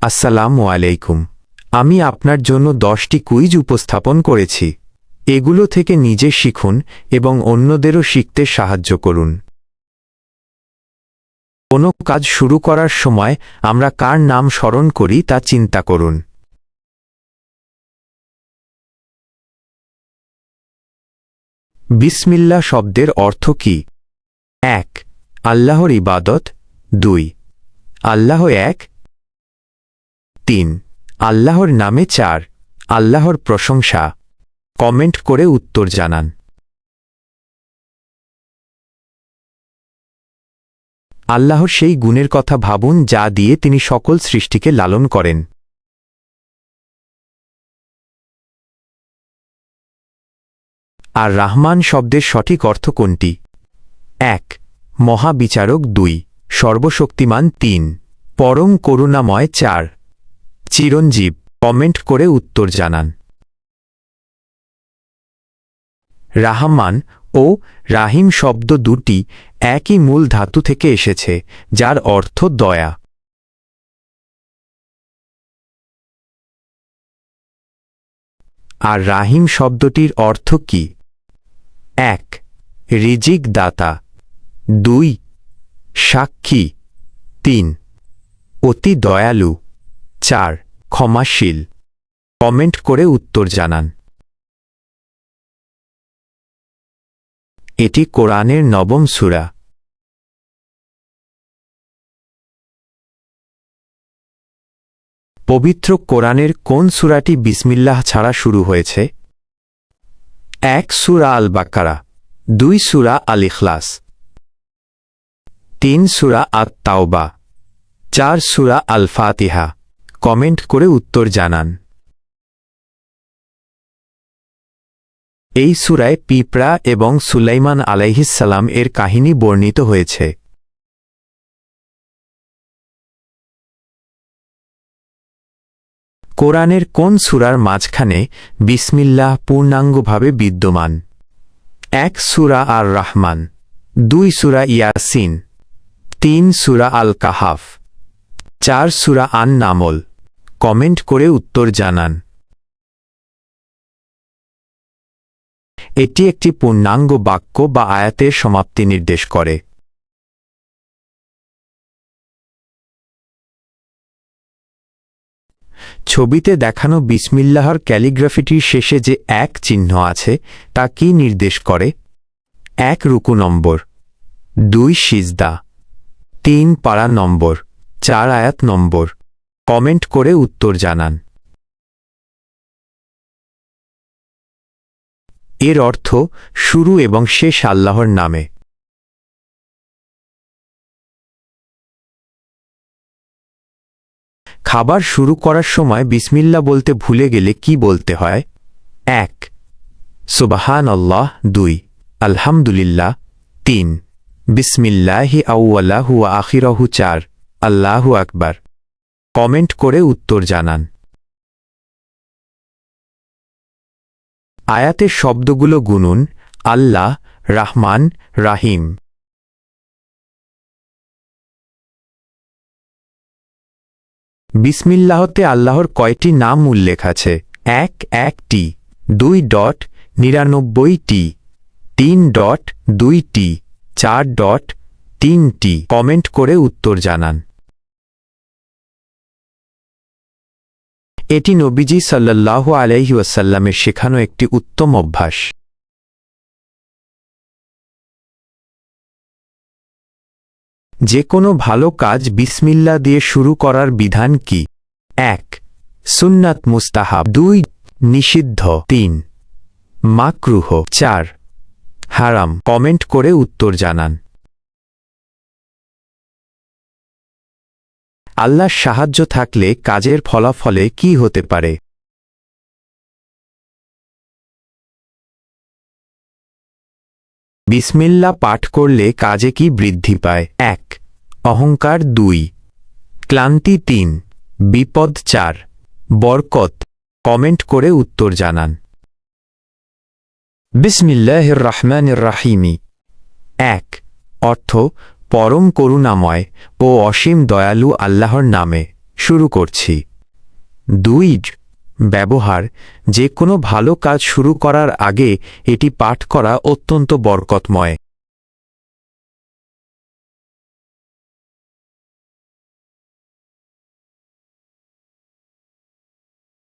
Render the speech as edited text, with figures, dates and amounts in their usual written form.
আসসালামু আলাইকুম। আমি আপনার জন্য 10টি কুইজ উপস্থাপন করেছি। এগুলো থেকে নিজে শিখুন এবং অন্যদেরও শিখতে সাহায্য করুন। কোনো কাজ শুরু করার সময় আমরা কার নাম স্মরণ করি তা চিন্তা করুন। বিসমিল্লাহ শব্দের অর্থ কি? 1. আল্লাহর ইবাদত। 2. আল্লাহ এক। 3. আল্লাহর নামে। 4. আল্লাহর প্রশংসা। কমেন্ট করে উত্তর জানান। আল্লাহর সেই গুণের কথা ভাবুন যা দিয়ে তিনি সকল সৃষ্টিকে লালন করেন। আর রাহমান শব্দের সঠিক অর্থ কোনটি? 1. মহাবিচারক। 2. সর্বশক্তিমান। 3. পরম করুণাময়। 4. চিরঞ্জীব। কমেন্ট করে উত্তর জানান। রাহমান ও রাহিম শব্দ দুটি একই মূল ধাতু থেকে এসেছে, যার অর্থ দয়া। আর রাহিম শব্দটির অর্থ কি? 1. রিজিক দাতা। 2. সাক্ষী। 3. অতি দয়ালু। 4. ক্ষমাশীল। কমেন্ট করে উত্তর জানান। এটি কোরআনের 9ম সূরা। পবিত্র কোরআনের কোন সূরাটি বিসমিল্লাহ ছাড়া শুরু হয়েছে? 1. সূরা আল বাকারা। 2. সূরা আল ইখলাস। 3. সূরা আত-তাওবা। 4. সূরা আল ফাতিহা। কমেন্ট করে উত্তর জানান। এই সূরায় পিঁপড়া এবং সুলাইমান আলাইহিসসালাম এর কাহিনী বর্ণিত হয়েছে। কোরআনের কোন সূরার মাঝখানে বিসমিল্লাহ পূর্ণাঙ্গভাবে বিদ্যমান? 1. সূরা আর রহমান। 2. সূরা ইয়াসিন। 3. সূরা আল কাহাফ। 4. সূরা আন নামল। কমেন্ট করে উত্তর জানান। এটি একটি পূর্ণাঙ্গ বাক্য বা আয়াতের সমাপ্তি নির্দেশ করে। ছবিতে দেখানো বিসমিল্লাহর ক্যালিগ্রাফিটির শেষে যে এক চিহ্ন আছে তা কি নির্দেশ করে? 1. রুকু নম্বর। 2. সিজদা। 3. পারা নম্বর। 4. আয়াত নম্বর। কমেন্ট করে উত্তর জানান। এর অর্থ শুরু এবং শেষ আল্লাহর নামে। খাবার শুরু করার সময় বিসমিল্লাহ বলতে ভুলে গেলে কি বলতে হয়? 1. সুবহানাল্লাহ। 2. আলহামদুলিল্লাহ। 3. বিসমিল্লাহি আউওয়ালাহু ওয়া আখিরাহু। 4. আল্লাহু আকবার। কমেন্ট করে উত্তর জানান। আয়াতের শব্দগুলো গুনুন। আল্লাহ, রাহমান, রাহিম। বিসমিল্লাহতে আল্লাহর কয়টি নাম উল্লেখ আছে? 1. 1টি। 2. 99টি। 3. 2টি। 4. 3টি। কমেন্ট করে উত্তর জানান। এটি নবীজি সাল্লাল্লাহু আলাইহি ওয়াসাল্লামের শেখানো একটি উত্তম অভ্যাস। যে কোনো ভালো কাজ বিসমিল্লাহ দিয়ে শুরু করার বিধান কি? 1. সুন্নাত মুস্তাহাব। 2. নিষিদ্ধ। 3. মাকরুহ। 4. হারাম। কমেন্ট করে উত্তর জানান। আল্লাহর সাহায্য থাকলে কাজের ফলাফলে কি হতে পারে? বিসমিল্লাহ পাঠ করলে কাজে কি বৃদ্ধি পায়? 1. অহংকার। 2. ক্লান্তি। 3. বিপদ। 4. বরকত। কমেন্ট করে উত্তর জানান। বিসমিল্লাহির রহমানির রহিম। 1. অর্থ পরম করুণাময় ও অসীম দয়ালু আল্লাহর নামে। শুরু করছি। 2 ব্যবহার, যে কোনো ভালো কাজ শুরু করার আগে এটি পাঠ করা অত্যন্ত বরকতময়।